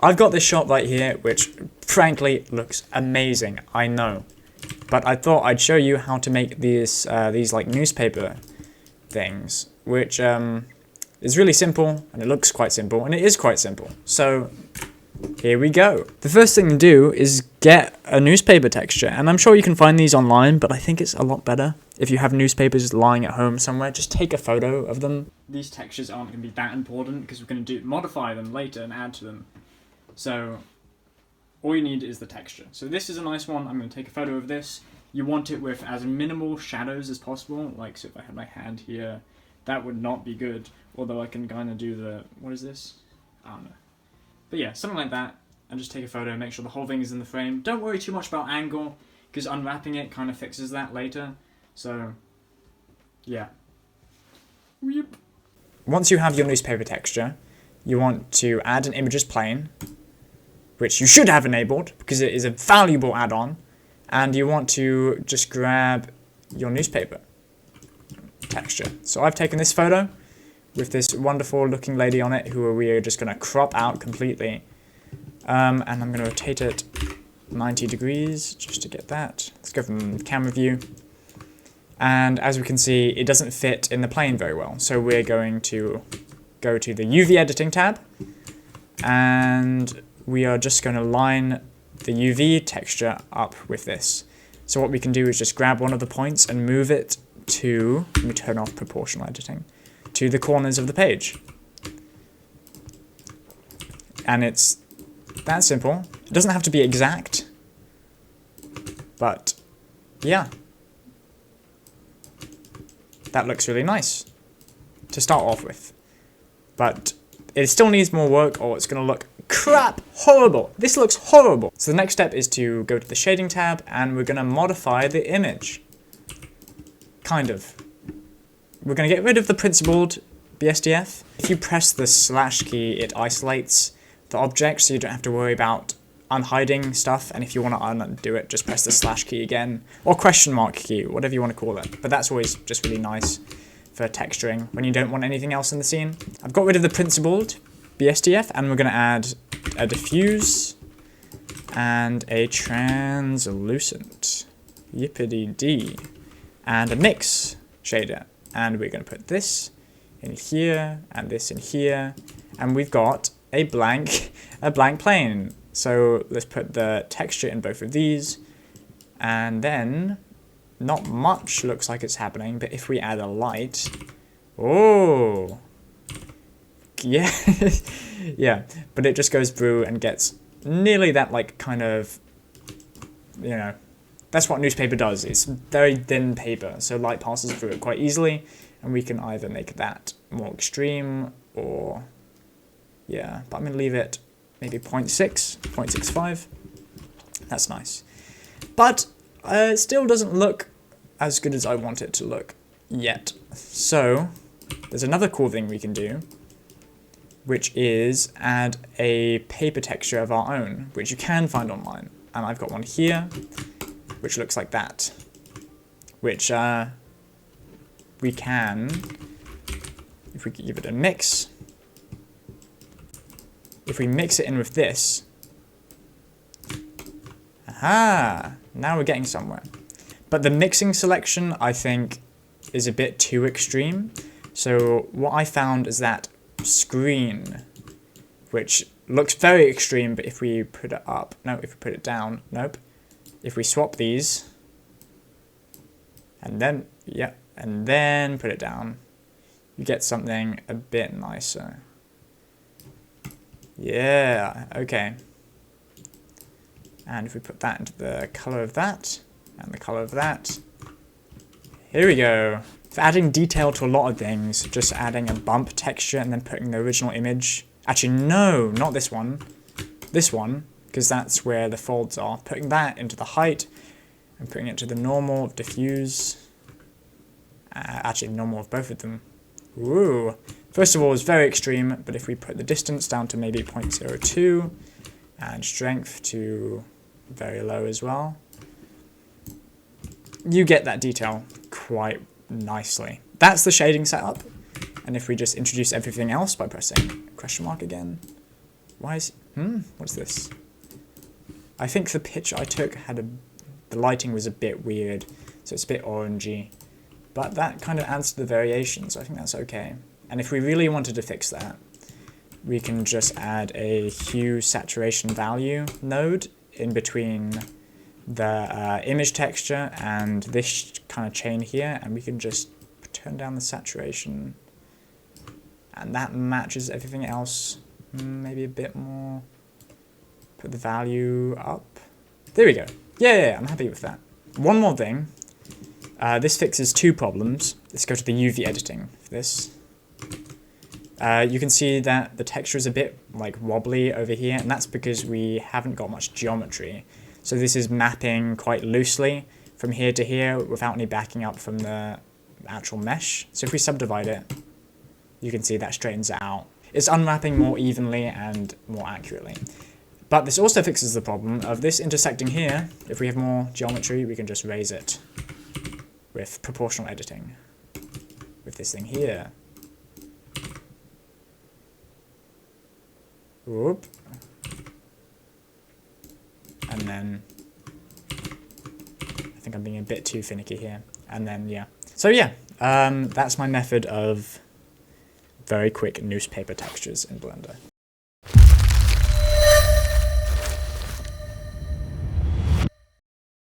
I've got this shot right here, which frankly looks amazing, I know. But I thought I'd show you how to make these like newspaper things, which is really simple, and it looks quite simple, and it is quite simple. So here we go. The first thing to do is get a newspaper texture, and I'm sure you can find these online, but I think it's a lot better if you have newspapers lying at home somewhere. Just take a photo of them. These textures aren't going to be that important because we're going to modify them later and add to them. So all you need is the texture. So this is a nice one. I'm going to take a photo of this. You want it with as minimal shadows as possible. Like, so if I had my hand here, that would not be good. Although I can kind of do the, what is this? I don't know. But yeah, something like that. And just take a photo, make sure the whole thing is in the frame. Don't worry too much about angle, because unwrapping it kind of fixes that later. So, yeah. Yep. Once you have your newspaper texture, you want to add an images plane, which you should have enabled, because it is a valuable add-on. And you want to just grab your newspaper texture. So I've taken this photo with this wonderful looking lady on it, who we are just going to crop out completely. And I'm going to rotate it 90 degrees just to get that. Let's go from camera view. And as we can see, it doesn't fit in the plane very well. So we're going to go to the UV editing tab, and we are just going to line the UV texture up with this. So what we can do is just grab one of the points and move it to, let me turn off proportional editing, to the corners of the page. And it's that simple. It doesn't have to be exact, but yeah. That looks really nice to start off with. But it still needs more work, or it's going to look crap, horrible. This looks horrible. So the next step is to go to the shading tab, and we're going to modify the image. Kind of. We're going to get rid of the principled BSDF. If you press the slash key, it isolates the object, so you don't have to worry about unhiding stuff. And if you want to undo it, just press the slash key again, or question mark key, whatever you want to call it. But that's always just really nice for texturing when you don't want anything else in the scene. I've got rid of the principled BSDF, and we're going to add a diffuse and a translucent, yippity-dee, and a mix shader. And we're going to put this in here and this in here, and we've got a blank plane. So let's put the texture in both of these, and then not much looks like it's happening, but if we add a light, oh, yeah, yeah, but it just goes through and gets nearly that, like, kind of, you know, that's what newspaper does. It's very thin paper, so light passes through it quite easily, and we can either make that more extreme or, yeah, but I'm going to leave it maybe 0.6, 0.65. That's nice. But it still doesn't look as good as I want it to look yet. So there's another cool thing we can do, which is add a paper texture of our own, which you can find online. And I've got one here, which looks like that, which we can, if we give it a mix, if we mix it in with this, aha, now we're getting somewhere. But the mixing selection, I think, is a bit too extreme. So what I found is that screen, which looks very extreme, but if we put it up, no, if we put it down, nope. If we swap these, and then, yeah, and then put it down, you get something a bit nicer. Yeah, okay. And if we put that into the color of that, and the color of that, here we go. For adding detail to a lot of things, just adding a bump texture and then putting the original image. Actually, no, not this one. This one, because that's where the folds are. Putting that into the height, and putting it to the normal of diffuse. Actually, normal of both of them. Ooh. First of all, it's very extreme, but if we put the distance down to maybe 0.02, and strength to very low as well, you get that detail quite nicely. That's the shading setup. And if we just introduce everything else by pressing question mark again, why is What's this? I think the picture I took the lighting was a bit weird, so it's a bit orangey. But that kind of adds to the variation, so I think that's okay. And if we really wanted to fix that, we can just add a hue saturation value node in between the image texture and this kind of chain here, and we can just turn down the saturation. And that matches everything else. Maybe a bit more. Put the value up. There we go. Yeah, I'm happy with that. One more thing. This fixes two problems. Let's go to the UV editing for this. You can see that the texture is a bit like wobbly over here, and that's because we haven't got much geometry. So this is mapping quite loosely from here to here without any backing up from the actual mesh. So if we subdivide it, you can see that straightens it out. It's unwrapping more evenly and more accurately. But this also fixes the problem of this intersecting here. If we have more geometry, we can just raise it with proportional editing. With this thing here. Whoop. And then, I think I'm being a bit too finicky here. And then, yeah. So yeah, that's my method of very quick newspaper textures in Blender.